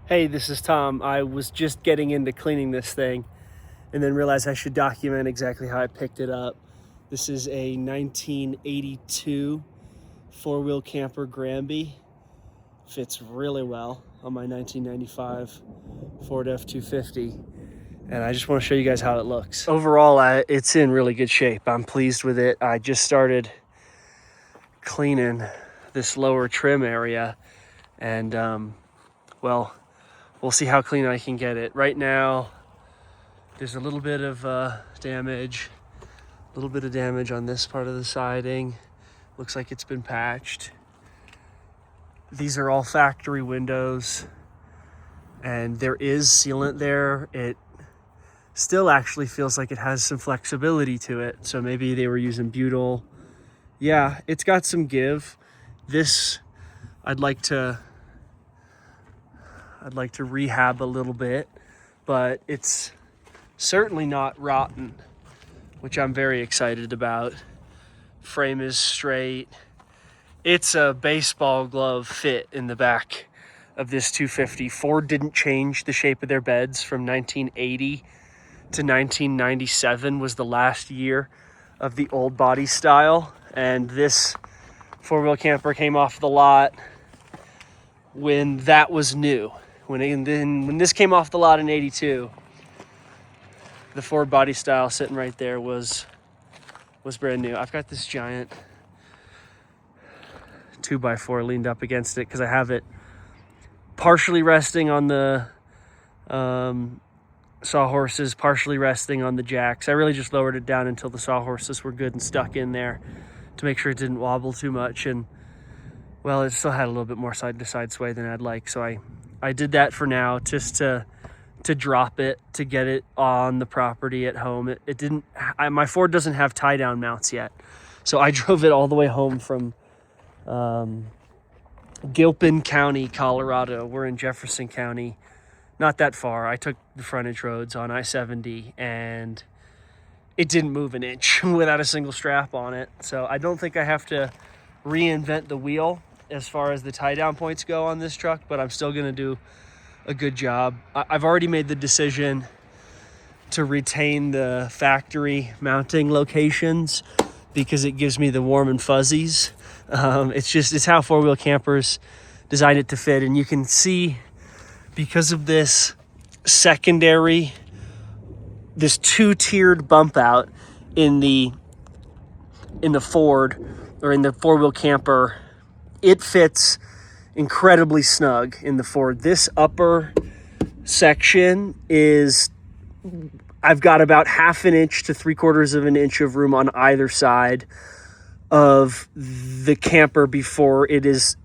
Hey, this is Tom. I was just getting into cleaning this thing and then realized I should document exactly how I picked it up. This is a 1982 four-wheel camper Grandby. Fits really well on my 1995 Ford F250. And I just want to show you guys how it looks. Overall, it's in really good shape. I'm pleased with it. I just started cleaning this lower trim area and well, we'll see how clean I can get it. Right now, there's a little bit of damage on this part of the siding. Looks like it's been patched. These are all factory windows, and there is sealant there. It still actually feels like it has some flexibility to it. So maybe they were using butyl. Yeah, it's got some give. This, I'd like to rehab a little bit, but it's certainly not rotten, which I'm very excited about. Frame is straight. It's a baseball glove fit in the back of this 250. Ford didn't change the shape of their beds from 1980 to 1997 was the last year of the old body style. And this four-wheel camper came off the lot when that was new. When this came off the lot in 82, the Ford body style sitting right there was brand new. I've got this giant 2x4 leaned up against it because I have it partially resting on the sawhorses, partially resting on the jacks. I really just lowered it down until the sawhorses were good and stuck in there to make sure it didn't wobble too much. And well, it still had a little bit more side to side sway than I'd like. So I did that for now, just to drop it, to get it on the property at home. It didn't, my Ford doesn't have tie down mounts yet. So I drove it all the way home from Gilpin County, Colorado. We're in Jefferson County, not that far. I took the frontage roads on I-70 and it didn't move an inch without a single strap on it. So I don't think I have to reinvent the wheel as far as the tie down points go on this truck, but I'm still gonna do a good job. I've already made the decision to retain the factory mounting locations because it gives me the warm and fuzzies. It's how four-wheel campers designed it to fit. And you can see, because of this secondary, this two-tiered bump out in the Ford, or in the four-wheel camper, it fits incredibly snug in the Ford. This upper section is, I've got about 1/2 inch to 3/4 of an inch of room on either side of the camper before it is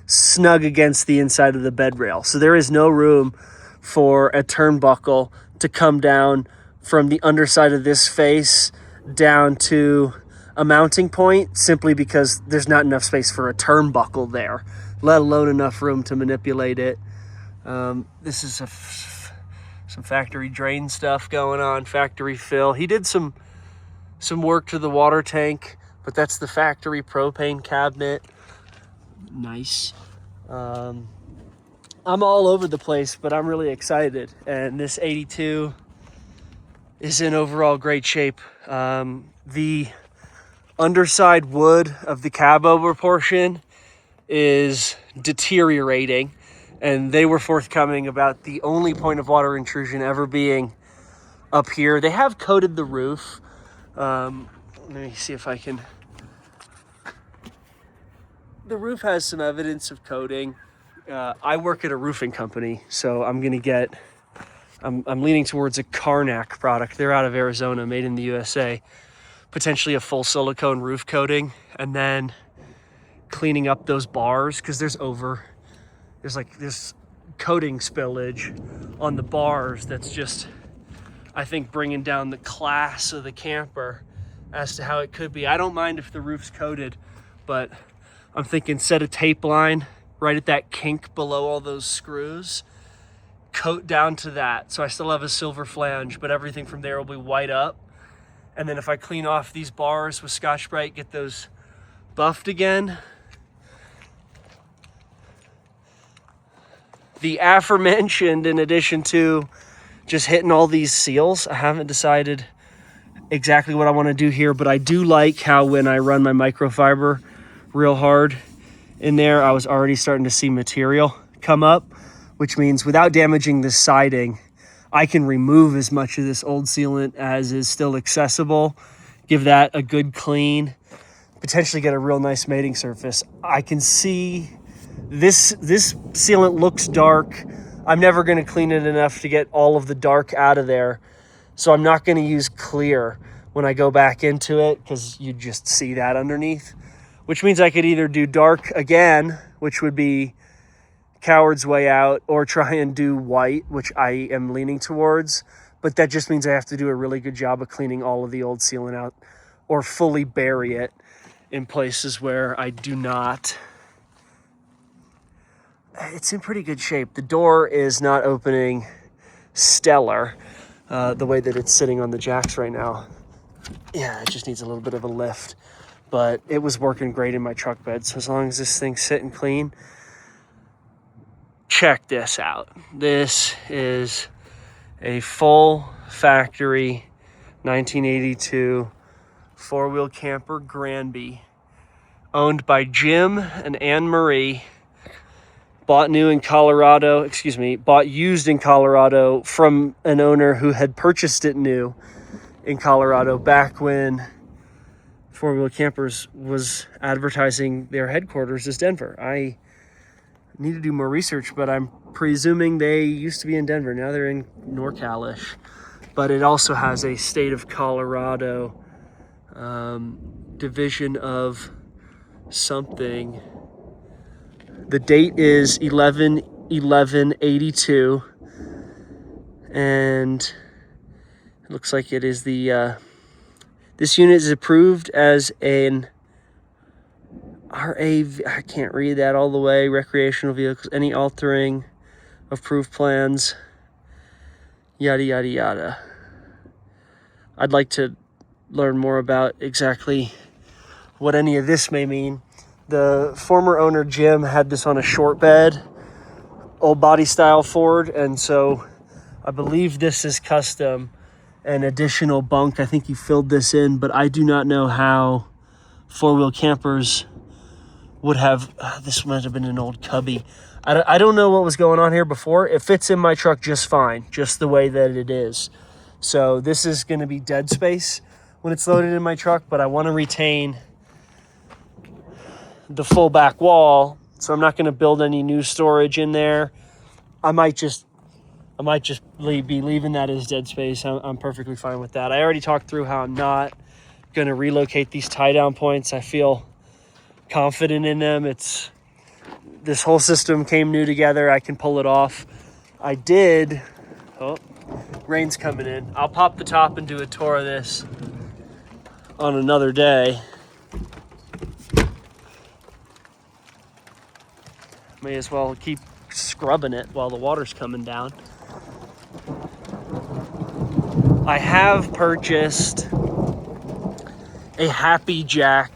snug against the inside of the bed rail. So there is no room for a turnbuckle to come down from the underside of this face down to a mounting point, simply because there's not enough space for a turnbuckle there, let alone enough room to manipulate it. This is some factory drain stuff going on, factory fill. He did some work to the water tank, but that's the factory propane cabinet. Nice. I'm all over the place, but I'm really excited. And this 82 is in overall great shape. The underside wood of the cab over portion is deteriorating, and they were forthcoming about the only point of water intrusion ever being up here. They have coated the roof. Let me see if I can. The roof has some evidence of coating. I work at a roofing company, so I'm leaning towards a Karnak product. They're out of Arizona, made in the USA. Potentially a full silicone roof coating, and then cleaning up those bars, because there's like this coating spillage on the bars that's just, I think, bringing down the class of the camper as to how it could be. I don't mind if the roof's coated, but I'm thinking set a tape line right at that kink below all those screws, coat down to that. So I still have a silver flange, but everything from there will be white up. And then if I clean off these bars with Scotch-Brite, get those buffed again, the aforementioned, in addition to just hitting all these seals, I haven't decided exactly what I want to do here, but I do like how when I run my microfiber real hard in there, I was already starting to see material come up, which means without damaging the siding, I can remove as much of this old sealant as is still accessible, give that a good clean, potentially get a real nice mating surface. I can see this sealant looks dark. I'm never going to clean it enough to get all of the dark out of there. So I'm not going to use clear when I go back into it because you just see that underneath, which means I could either do dark again, which would be coward's way out, or try and do white, which I am leaning towards. But that just means I have to do a really good job of cleaning all of the old sealant out or fully bury it in places where I do not. It's in pretty good shape. The door is not opening stellar the way that it's sitting on the jacks right now. Yeah, it just needs a little bit of a lift, but it was working great in my truck bed. So as long as this thing's sitting clean, check this out. This is a full factory 1982 four-wheel camper Grandby, owned by Jim and Anne Marie. Bought used in Colorado from an owner who had purchased it new in Colorado back when Four Wheel Campers was advertising their headquarters as Denver. I need to do more research, but I'm presuming they used to be in Denver. Now they're in NorCal-ish. But it also has a state of Colorado division of something. The date is 11/11/82, and it looks like it is the this unit is approved as an RAV. I can't read that all the way. Recreational vehicles, any altering of approved plans, yada yada yada. I'd like to learn more about exactly what any of this may mean. The former owner, Jim, had this on a short bed, old body style Ford, and so I believe this is custom, an additional bunk. I think he filled this in, but I do not know how four-wheel campers would have, this might have been an old cubby. I don't know what was going on here before. It fits in my truck just fine, just the way that it is. So this is going to be dead space when it's loaded in my truck, but I want to retain the full back wall, so I'm not going to build any new storage in there. I might just be leaving that as dead space. I'm perfectly fine with that. I already talked through how I'm not going to relocate these tie down points. I feel confident in them. This whole system came new together. I can pull it off. I did. Oh, rain's coming in. I'll pop the top and do a tour of this on another day. May as well keep scrubbing it while the water's coming down. I have purchased a Happy Jack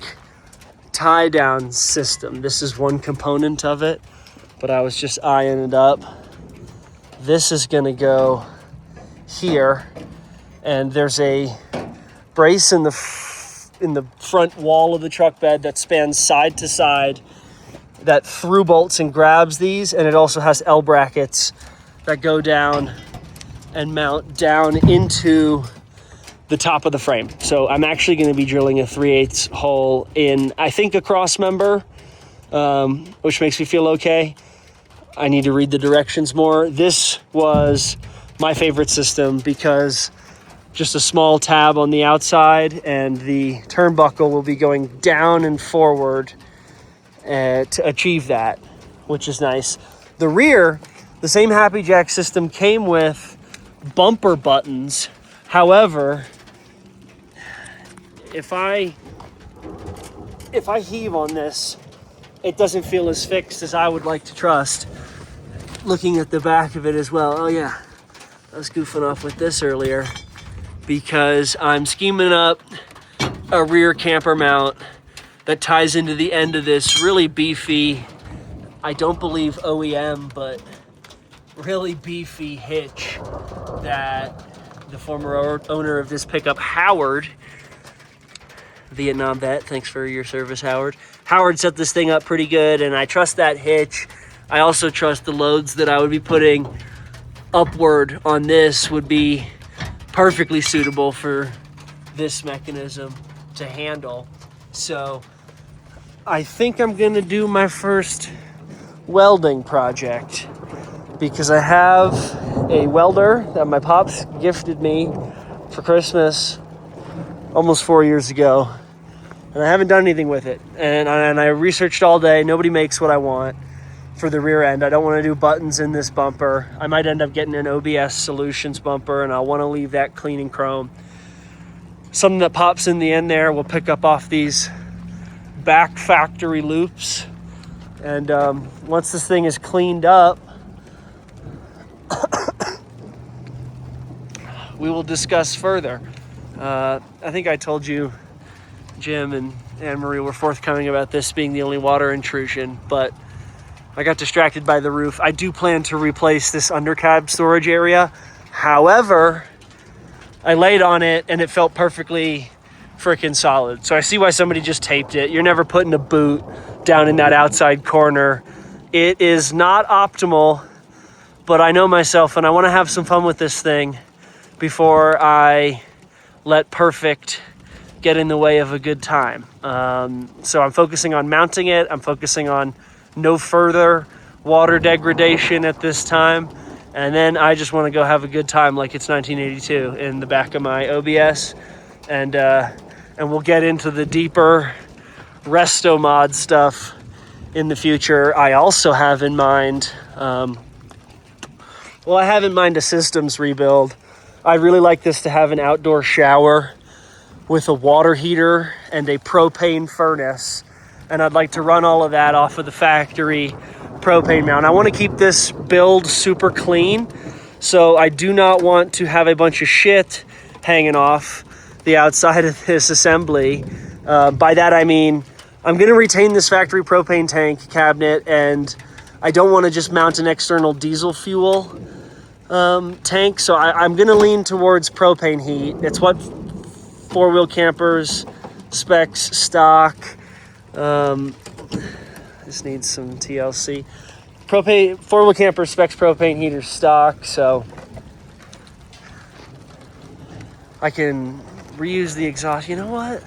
tie down system. This is one component of it, but I was just eyeing it up. This is going to go here, and there's a brace in the front wall of the truck bed that spans side to side that through bolts and grabs these, and it also has L brackets that go down and mount down into the top of the frame. So I'm actually going to be drilling a 3/8 hole in, I think, a cross member, which makes me feel okay. I need to read the directions more. This was my favorite system because just a small tab on the outside, and the turnbuckle will be going down and forward to achieve that, which is nice. The rear, the same Happy Jack system came with bumper buttons. However, if I heave on this, it doesn't feel as fixed as I would like to trust. Looking at the back of it as well. Oh yeah, I was goofing off with this earlier because I'm scheming up a rear camper mount that ties into the end of this really beefy, I don't believe OEM, but really beefy hitch that the former owner of this pickup, Howard, Vietnam vet, thanks for your service, Howard. Howard set this thing up pretty good, and I trust that hitch. I also trust the loads that I would be putting upward on this would be perfectly suitable for this mechanism to handle. So I think I'm gonna do my first welding project because I have a welder that my pops gifted me for Christmas almost 4 years ago, and I haven't done anything with it. And I researched all day. Nobody makes what I want for the rear end. I don't want to do buttons in this bumper. I might end up getting an OBS Solutions bumper, and I want to leave that clean and chrome. Something that pops in the end there will pick up off these back factory loops. And once this thing is cleaned up, we will discuss further. I think I told you Jim and Anne-Marie were forthcoming about this being the only water intrusion, but I got distracted by the roof. I do plan to replace this undercab storage area. However, I laid on it and it felt perfectly freaking solid. So I see why somebody just taped it. You're never putting a boot down in that outside corner. It is not optimal, but I know myself and I want to have some fun with this thing before I let perfect get in the way of a good time. So I'm focusing on mounting it. I'm focusing on no further water degradation at this time. And then I just want to go have a good time like it's 1982 in the back of my OBS. And we'll get into the deeper resto mod stuff in the future. I also have in mind, I have in mind a systems rebuild. I'd really like this to have an outdoor shower with a water heater and a propane furnace. And I'd like to run all of that off of the factory propane mount. I want to keep this build super clean. So I do not want to have a bunch of shit hanging off the outside of this assembly. By that I mean, I'm going to retain this factory propane tank cabinet, and I don't want to just mount an external diesel fuel tank. So I'm going to lean towards propane heat. It's what four-wheel campers specs stock. This needs some TLC. Propane four-wheel camper specs propane heater stock, so I can reuse the exhaust. You know what?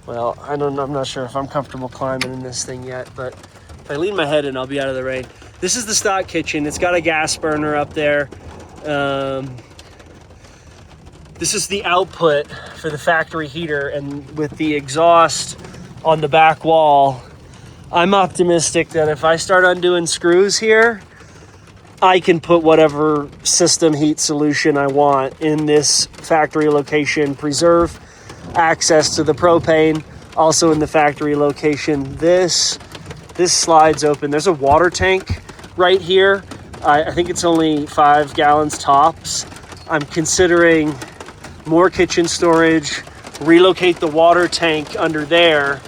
Well, I'm not sure if I'm comfortable climbing in this thing yet, but if I lean my head in, I'll be out of the rain. This is the stock kitchen. It's got a gas burner up there. This is the output for the factory heater, and with the exhaust on the back wall, I'm optimistic that if I start undoing screws here, I can put whatever system heat solution I want in this factory location, preserve access to the propane, also in the factory location. This slides open. There's a water tank right here. I think it's only 5 gallons tops. I'm considering more kitchen storage, relocate the water tank under there,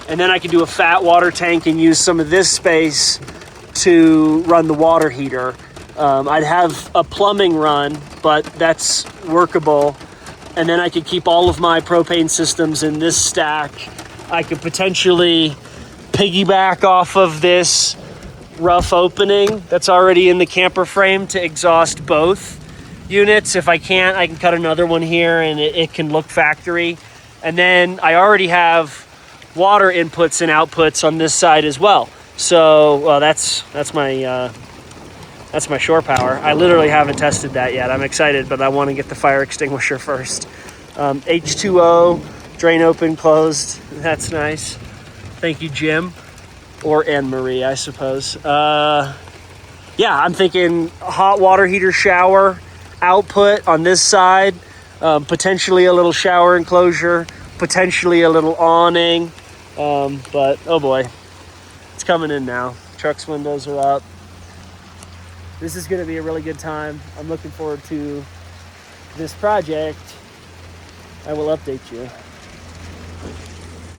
and then I can do a fat water tank and use some of this space to run the water heater. I'd have a plumbing run, but that's workable. And then I could keep all of my propane systems in this stack. I could potentially piggyback off of this rough opening that's already in the camper frame to exhaust both units. If I can't, I can cut another one here and it can look factory. And then I already have water inputs and outputs on this side as well. So that's my shore power. I literally haven't tested that yet. I'm excited, but I want to get the fire extinguisher first. H2O, drain open, closed. That's nice. Thank you, Jim. Or Anne-Marie, I suppose. Yeah, I'm thinking hot water heater shower output on this side. Potentially a little shower enclosure. Potentially a little awning. But, oh boy. It's coming in now. Truck's windows are up. This is going to be a really good time. I'm looking forward to this project. I will update you.